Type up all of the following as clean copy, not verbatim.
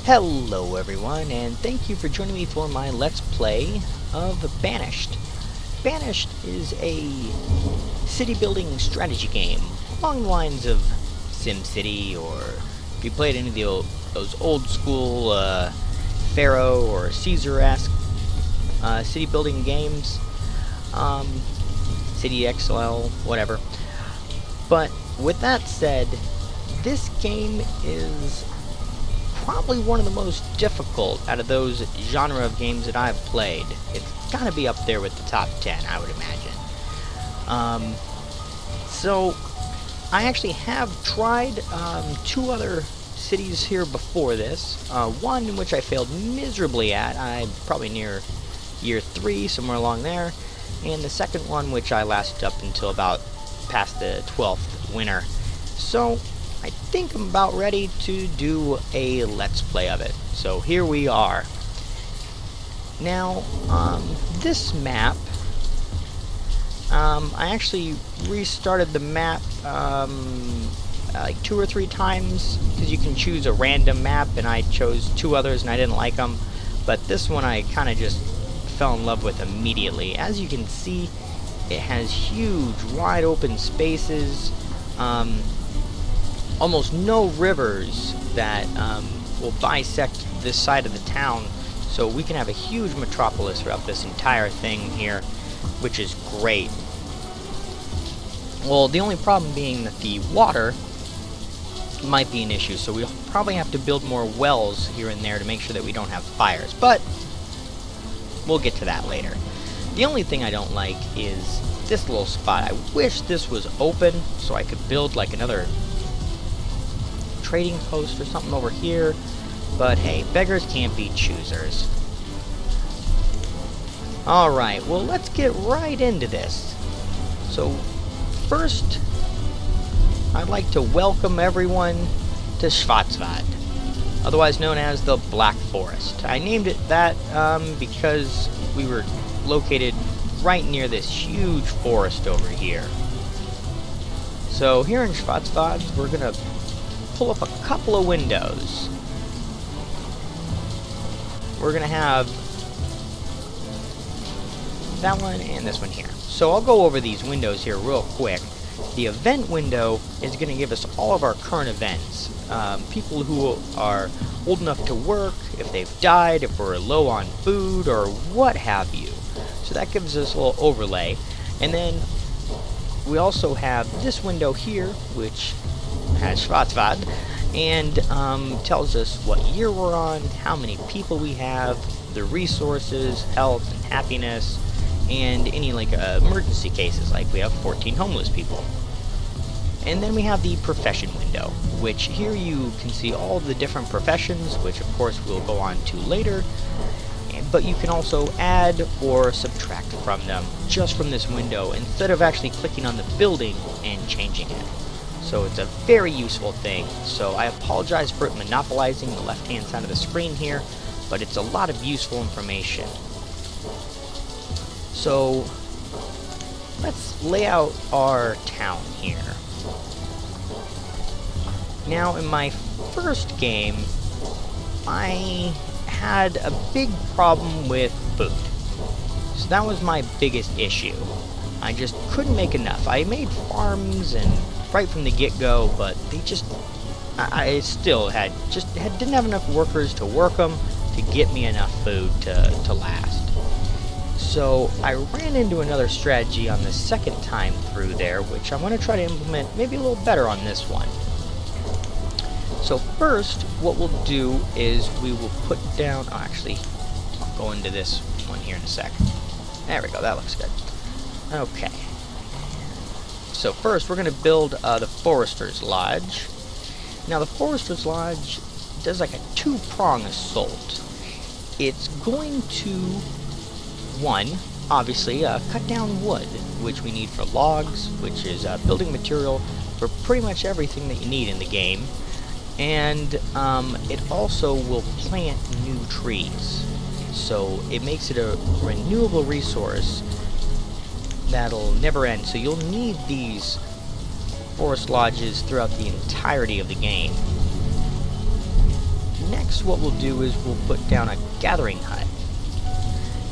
Hello everyone, and thank you for joining me for my Let's Play of Banished. Banished is a city building strategy game along the lines of SimCity, or if you played any of those old school Pharaoh or Caesar-esque city building games, City XL, whatever. But with that said, this game is probably one of the most difficult out of those genre of games that I've played. It's gotta be up there with the top 10, I would imagine. So I actually have tried two other cities here before this. One in which I failed miserably at. I'm probably near year 3, somewhere along there. And the second one, which I lasted up until about past the 12th winter. So I think I'm about ready to do a Let's Play of it. So here we are. Now, this map, I actually restarted the map like 2 or 3 times, because you can choose a random map, and I chose 2 others and I didn't like them. But this one I kind of just fell in love with immediately. As you can see, it has huge, wide open spaces, almost no rivers that will bisect this side of the town, so we can have a huge metropolis throughout this entire thing here, which is great. Well, the only problem being that the water might be an issue, so we'll probably have to build more wells here and there to make sure that we don't have fires, but we'll get to that later. The only thing I don't like is this little spot. I wish this was open so I could build like another trading post or something over here, but hey, beggars can't be choosers. Alright, well, let's get right into this. So first, I'd like to welcome everyone to Schwarzwald, otherwise known as the Black Forest. I named it that because we were located right near this huge forest over here. So here in Schwarzwald, we're gonna pull up a couple of windows. We're gonna have that one and this one here. So I'll go over these windows here real quick. The event window is gonna give us all of our current events. People who are old enough to work, if they've died, if we're low on food, or what have you. So that gives us a little overlay. And then we also have this window here, which has Schwarzwald, and tells us what year we're on, how many people we have, the resources, health, and happiness, and any like emergency cases, like we have 14 homeless people. And then we have the profession window, which here you can see all the different professions, which of course we'll go on to later, but you can also add or subtract from them just from this window instead of actually clicking on the building and changing it. So it's a very useful thing. So I apologize for it monopolizing the left-hand side of the screen here, but it's a lot of useful information. So let's lay out our town here. Now, in my first game, I had a big problem with food. So that was my biggest issue. I just couldn't make enough. I made farms and right from the get-go, but they just, I still didn't have enough workers to work them to get me enough food to last. So I ran into another strategy on the second time through there, which I'm going to try to implement maybe a little better on this one. So first, what we'll do is we will put down, oh, actually, I'll go into this one here in a sec. There we go, that looks good. Okay. So first, we're going to build the Forester's Lodge. Now, the Forester's Lodge does like a 2-prong assault. It's going to, one, obviously, cut down wood, which we need for logs, which is building material for pretty much everything that you need in the game. And it also will plant new trees. So it makes it a renewable resource that'll never end. So you'll need these forest lodges throughout the entirety of the game. Next next what we'll do is we'll put down a gathering hut.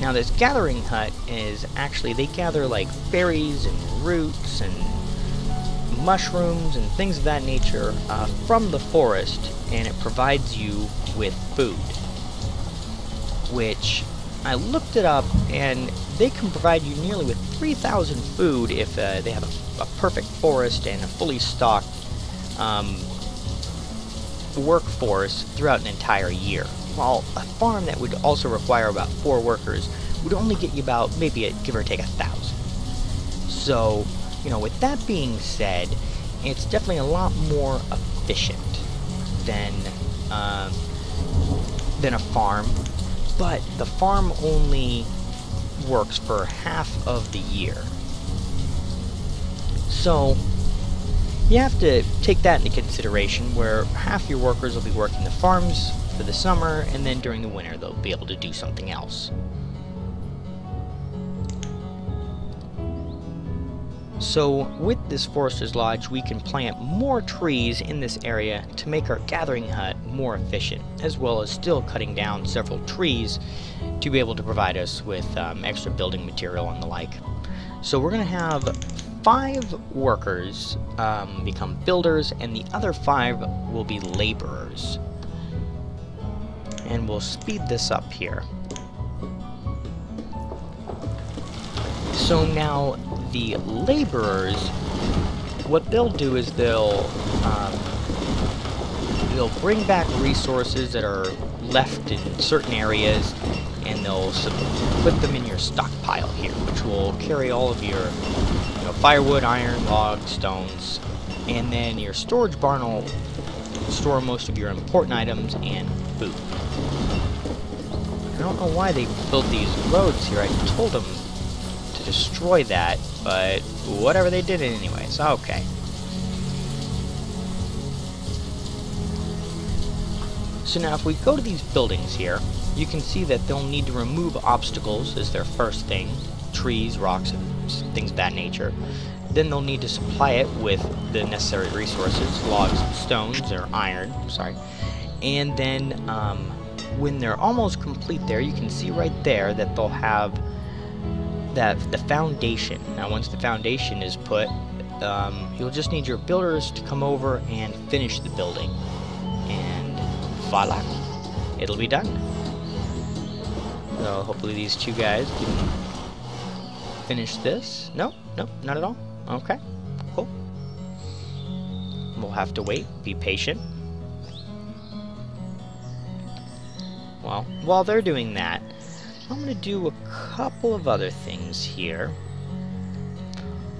Now this gathering hut is actually, they gather like berries and roots and mushrooms and things of that nature from the forest, and it provides you with food, which I looked it up, and they can provide you nearly with 3,000 food if they have a perfect forest and a fully stocked workforce throughout an entire year. While a farm that would also require about 4 workers would only get you about, maybe give or take, 1,000. So, you know, with that being said, it's definitely a lot more efficient than a farm, but the farm only works for half of the year. So, you have to take that into consideration, where half your workers will be working the farms for the summer, and then during the winter they'll be able to do something else. So with this Forester's Lodge, we can plant more trees in this area to make our gathering hut more efficient, as well as still cutting down several trees to be able to provide us with extra building material and the like. So we're going to have 5 workers become builders, and the other 5 will be laborers. And we'll speed this up here. So now the laborers, what they'll do is they'll bring back resources that are left in certain areas, and they'll put them in your stockpile here, which will carry all of your firewood, iron, logs, stones, and then your storage barn will store most of your important items and food. I don't know why they built these roads here. I told them to destroy that, but whatever, they did it anyways. Okay. So now if we go to these buildings here, you can see that they'll need to remove obstacles as their first thing. Trees, rocks, and things of that nature. Then they'll need to supply it with the necessary resources, logs, stones, or iron, sorry. And then when they're almost complete there, you can see right there that they'll have the foundation. Now once the foundation is put, you'll just need your builders to come over and finish the building. And voila, it'll be done. So hopefully these 2 guys can finish this. No, not at all. Okay, cool. We'll have to wait, be patient. Well, while they're doing that, I'm going to do a couple of other things here.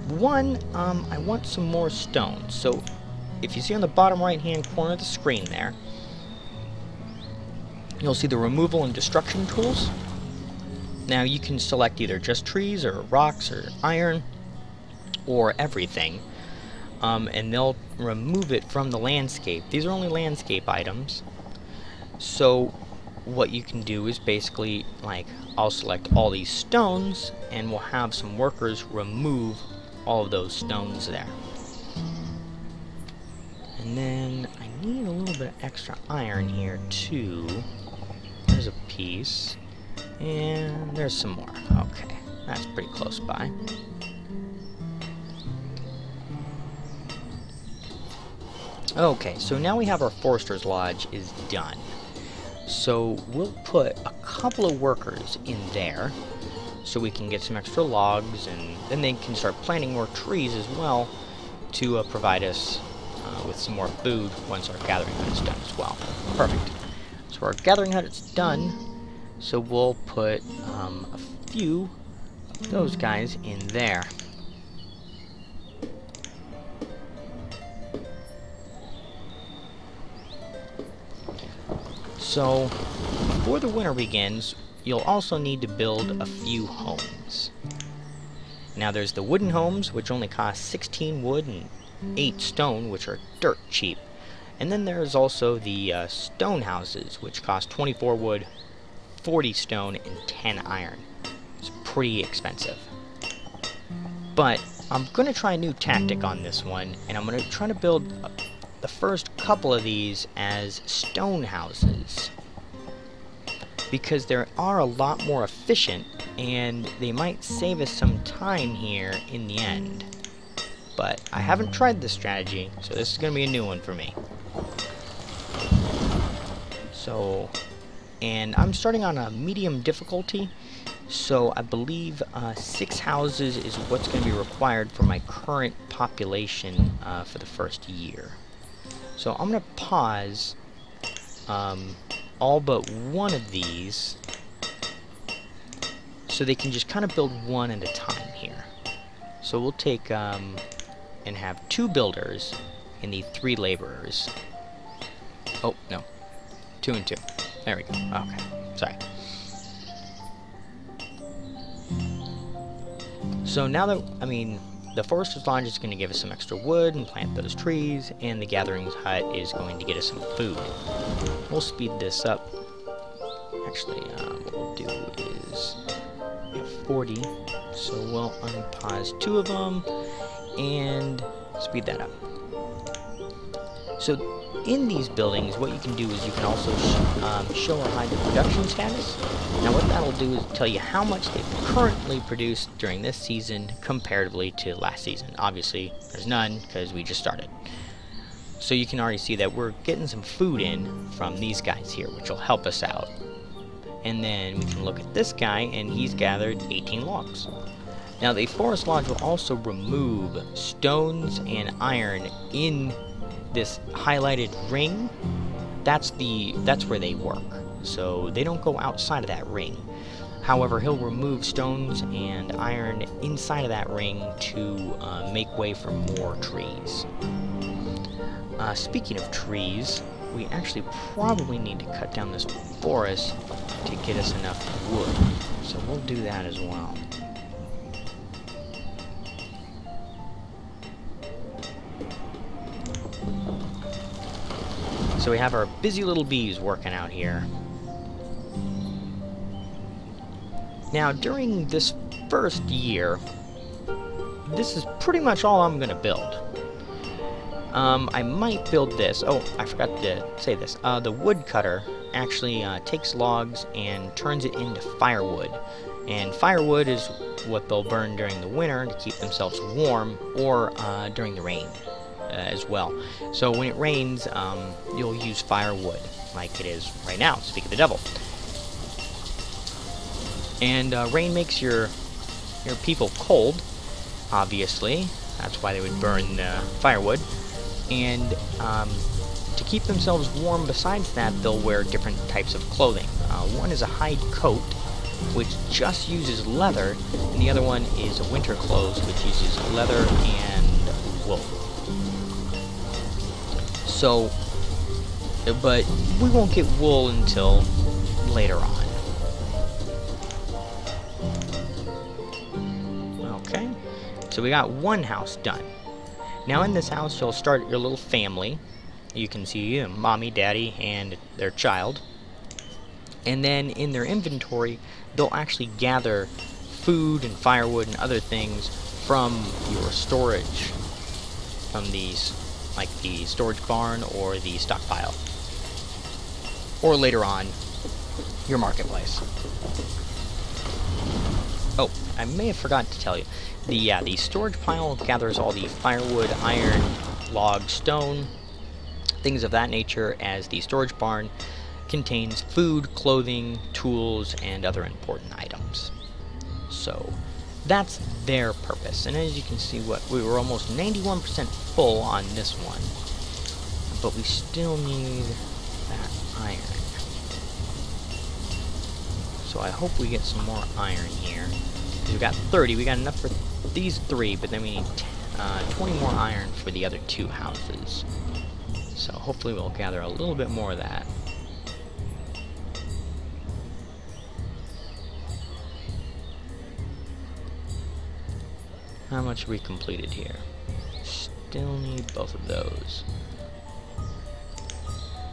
One, I want some more stones. So, if you see on the bottom right-hand corner of the screen there, you'll see the removal and destruction tools. Now, you can select either just trees, or rocks, or iron, or everything, and they'll remove it from the landscape. These are only landscape items. So, what you can do is basically, like, I'll select all these stones, and we'll have some workers remove all of those stones there. And then I need a little bit of extra iron here too. There's a piece, and there's some more. Okay, that's pretty close by. Okay, so now we have our Forester's Lodge is done. So we'll put a couple of workers in there so we can get some extra logs, and then they can start planting more trees as well to provide us with some more food once our gathering hut is done as well. Perfect. So our gathering hut is done, so we'll put a few of those guys in there. So, before the winter begins, you'll also need to build a few homes. Now there's the wooden homes, which only cost 16 wood and 8 stone, which are dirt cheap. And then there's also the stone houses, which cost 24 wood, 40 stone, and 10 iron. It's pretty expensive. But I'm going to try a new tactic on this one, and I'm going to try to build the first couple of these as stone houses. because they are a lot more efficient, and they might save us some time here in the end. But I haven't tried this strategy, so this is going to be a new one for me. So, and I'm starting on a medium difficulty, so I believe 6 houses is what's going to be required for my current population for the first year. So I'm going to pause all but one of these, so they can just kind of build one at a time here. So we'll take and have 2 builders and the 3 laborers. Oh, no. 2 and 2. There we go. Okay. Sorry. So now that, I mean, the Forester's Lodge is going to give us some extra wood and plant those trees, and the Gathering's Hut is going to get us some food. We'll speed this up. Actually, what we'll do is we have 40, so we'll unpause 2 of them and speed that up. So in these buildings, what you can do is you can also show or hide the production status. Now what that'll do is tell you how much they've currently produced during this season comparatively to last season. Obviously, there's none because we just started. So you can already see that we're getting some food in from these guys here, which will help us out. And then we can look at this guy, and he's gathered 18 logs. Now the Forest Lodge will also remove stones and iron in this highlighted ring. That's where they work. So they don't go outside of that ring. However, he'll remove stones and iron inside of that ring to make way for more trees. Speaking of trees, we actually probably need to cut down this forest to get us enough wood. So we'll do that as well. So we have our busy little bees working out here. Now, during this first year, this is pretty much all I'm going to build. I might build this. Oh, I forgot to say this. The woodcutter actually takes logs and turns it into firewood. And firewood is what they'll burn during the winter to keep themselves warm, or during the rain as well. So when it rains, you'll use firewood, like it is right now, speak of the devil. And rain makes your people cold, obviously. That's why they would burn firewood. And to keep themselves warm, besides that, they'll wear different types of clothing. One is a hide coat, which just uses leather, and the other one is a winter clothes, which uses leather and wool. So, but we won't get wool until later on. Okay, so we got one house done. Now in this house, you'll start your little family. You can see mommy, daddy, and their child. And then in their inventory, they'll actually gather food and firewood and other things from your storage, from these, like the storage barn or the stockpile, or later on, your marketplace. Oh, I may have forgot to tell you, the storage pile gathers all the firewood, iron, log, stone, things of that nature, as the storage barn contains food, clothing, tools, and other important items. So that's their purpose. And as you can see, we were almost 91% full on this one, but we still need that iron. So I hope we get some more iron here. We've got 30. We got enough for these 3, but then we need 20 more iron for the other 2 houses. So hopefully we'll gather a little bit more of that. How much have we completed here? Still need both of those.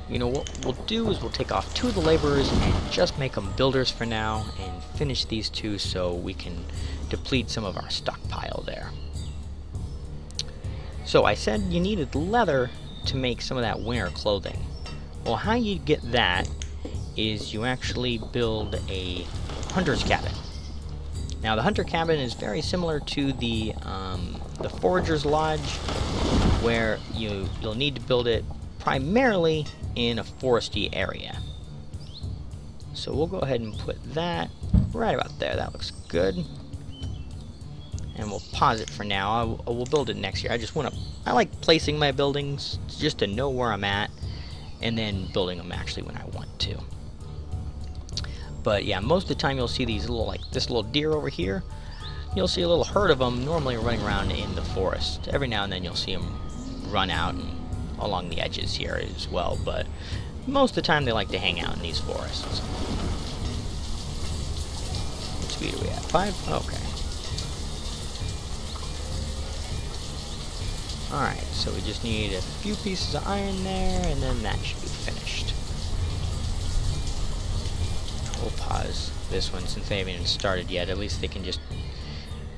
You know, what we'll do is we'll take off 2 of the laborers and just make them builders for now, and finish these 2 so we can deplete some of our stockpile there. So I said you needed leather to make some of that winter clothing. Well, how you get that is you actually build a hunter's cabin. Now, the hunter cabin is very similar to the forager's lodge, where you'll need to build it primarily in a foresty area. So we'll go ahead and put that right about there. That looks good. And we'll pause it for now. We'll build it next year. I like placing my buildings just to know where I'm at, and then building them actually when I want to. But yeah, most of the time you'll see these little, like this little deer over here. You'll see a little herd of them normally running around in the forest. Every now and then you'll see them run out and along the edges here as well, but most of the time they like to hang out in these forests. What speed are we at? 5? Okay. Alright, so we just need a few pieces of iron there, and then that should be finished. We'll pause this one since they haven't even started yet. At least they can just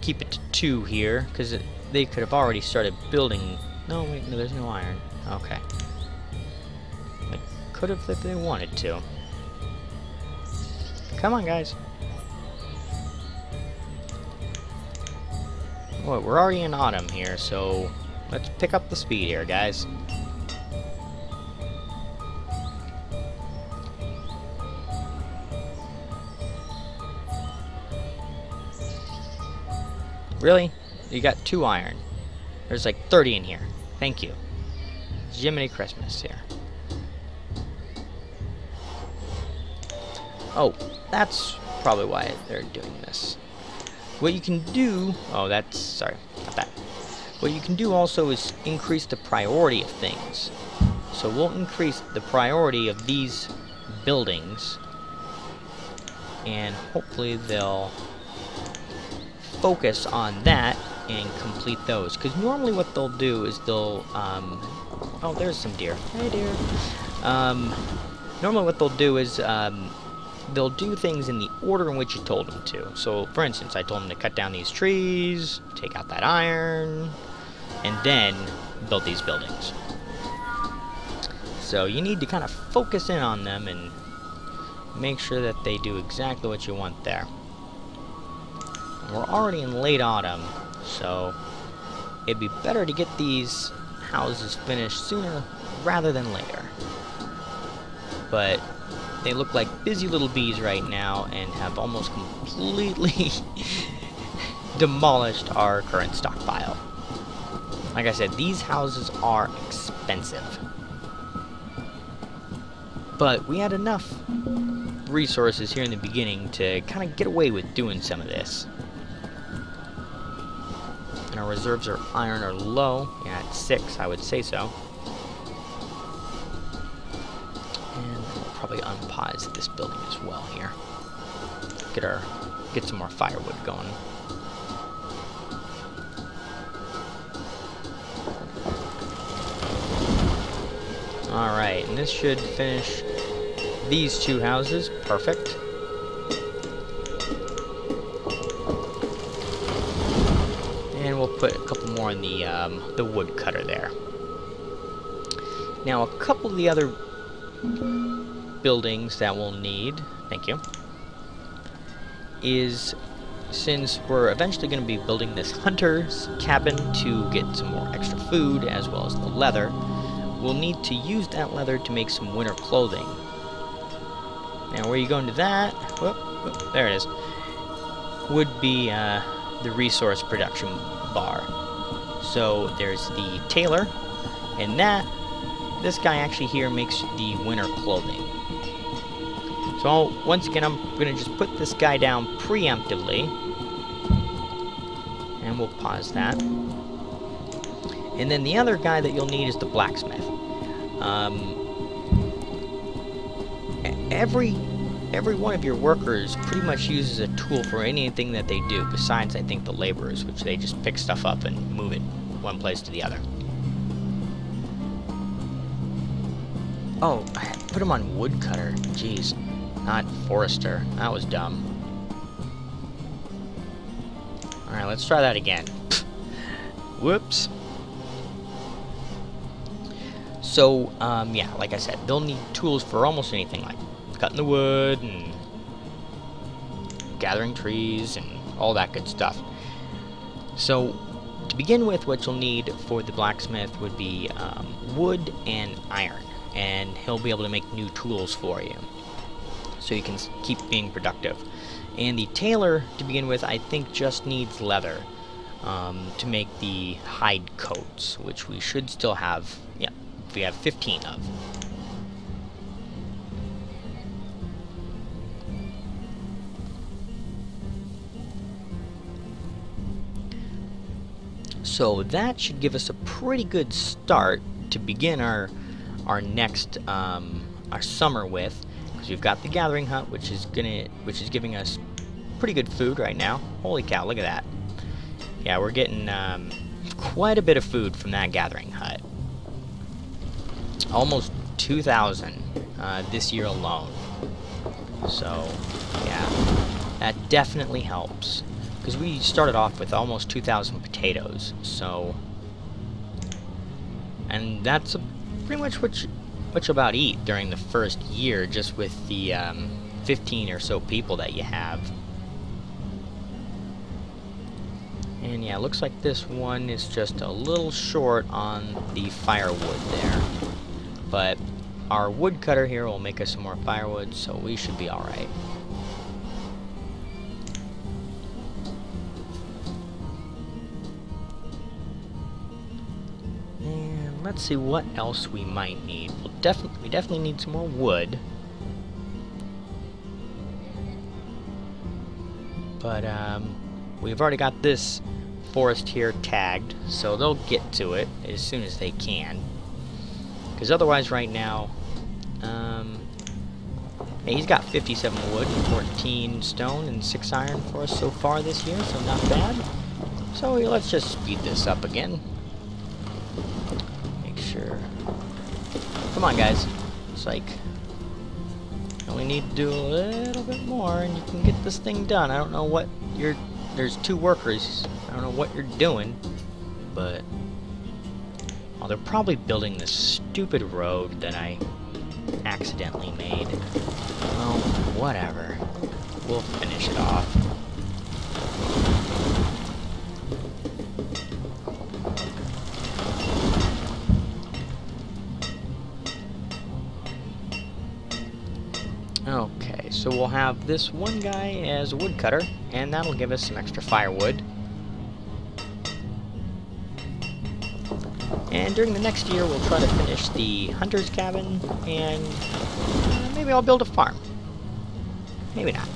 keep it to 2 here, because they could have already started building... No, wait, no, there's no iron. Okay. They could have if they wanted to. Come on, guys. Well, we're already in autumn here, so let's pick up the speed here, guys. Really? You got 2 iron. There's like 30 in here. Thank you. Jiminy Christmas here. Oh, that's probably why they're doing this. What you can do... Oh, that's... Sorry, not that. What you can do also is increase the priority of things. So we'll increase the priority of these buildings, and hopefully they'll focus on that and complete those. Because normally what they'll do is they'll... oh, there's some deer. Hey, deer. Normally what they'll do is... they'll do things in the order in which you told them to. So, for instance, I told them to cut down these trees, take out that iron, and then build these buildings. So you need to kind of focus in on them and make sure that they do exactly what you want there. We're already in late autumn, so it'd be better to get these houses finished sooner rather than later. But they look like busy little bees right now and have almost completely demolished our current stockpile. Like I said, these houses are expensive. But we had enough resources here in the beginning to kind of get away with doing some of this. And our reserves of iron are low. Yeah, at 6, I would say so. And we'll probably unpause this building as well here. Get some more firewood going. Alright, and this should finish these 2 houses. Perfect. And we'll put a couple more in the wood cutter there. Now, a couple of the other buildings that we'll need, thank you, is since we're eventually going to be building this hunter's cabin to get some more extra food as well as the leather, we'll need to use that leather to make some winter clothing. Now, where you go into that, whoop, whoop, there it is, would be the resource production bar. So there's the tailor, and this guy actually here makes the winter clothing. So once again, I'm going to just put this guy down preemptively, and we'll pause that. And then the other guy that you'll need is the blacksmith. Every one of your workers pretty much uses a tool for anything that they do, besides, I think, the laborers, which they just pick stuff up and move it one place to the other. Oh, I put him on woodcutter. Jeez, not forester. That was dumb. Alright, let's try that again. Whoops. So, yeah, like I said, they'll need tools for almost anything, like cutting the wood and gathering trees and all that good stuff. So, to begin with, what you'll need for the blacksmith would be wood and iron, and he'll be able to make new tools for you, so you can keep being productive. And the tailor, to begin with, I think just needs leather to make the hide coats, which we should still have. Yeah, we have 15 of. So that should give us a pretty good start to begin our next our summer with, because we've got the gathering hut, which is giving us pretty good food right now. Holy cow! Look at that. Yeah, we're getting quite a bit of food from that gathering hut. Almost 2,000 this year alone. So yeah, that definitely helps. Because we started off with almost 2,000 potatoes, so... And that's pretty much what you'll about eat during the first year, just with the 15 or so people that you have. And yeah, it looks like this one is just a little short on the firewood there. But our woodcutter here will make us some more firewood, so we should be alright. Let's see what else we might need. We definitely need some more wood. But we've already got this forest here tagged, so they'll get to it as soon as they can. Because otherwise, right now, hey, he's got 57 wood, 14 stone, and 6 iron for us so far this year, so not bad. So let's just speed this up again. Sure. Come on, guys. It's like, you only need to do a little bit more and you can get this thing done. I don't know what there's 2 workers. I don't know what you're doing, but... Oh, they're probably building this stupid road that I accidentally made. Well, whatever. We'll finish it off. Okay, so we'll have this one guy as a woodcutter, and that'll give us some extra firewood. And during the next year, we'll try to finish the hunter's cabin, and maybe I'll build a farm. Maybe not.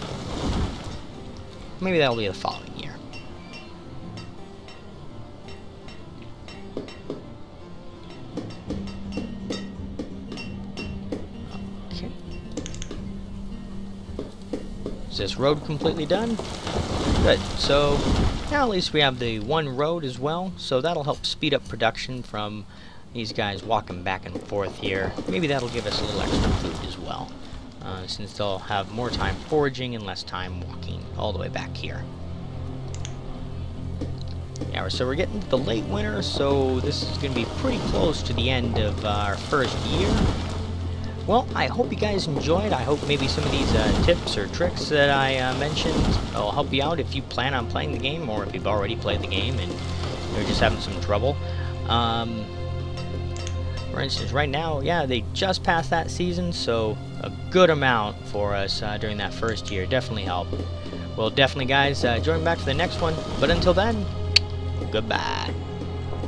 Maybe that'll be the following year. Is this road completely done? Good. So now at least we have the one road as well, so that'll help speed up production from these guys walking back and forth here. Maybe that'll give us a little extra food as well, since they'll have more time foraging and less time walking all the way back here. Yeah, so we're getting to the late winter, so this is going to be pretty close to the end of our first year. Well, I hope you guys enjoyed. I hope maybe some of these tips or tricks that I mentioned will help you out if you plan on playing the game, or if you've already played the game and you're just having some trouble. For instance, right now, yeah, they just passed that season, so a good amount for us during that first year. Definitely helped. Well, definitely, guys, join back for the next one. But until then, goodbye.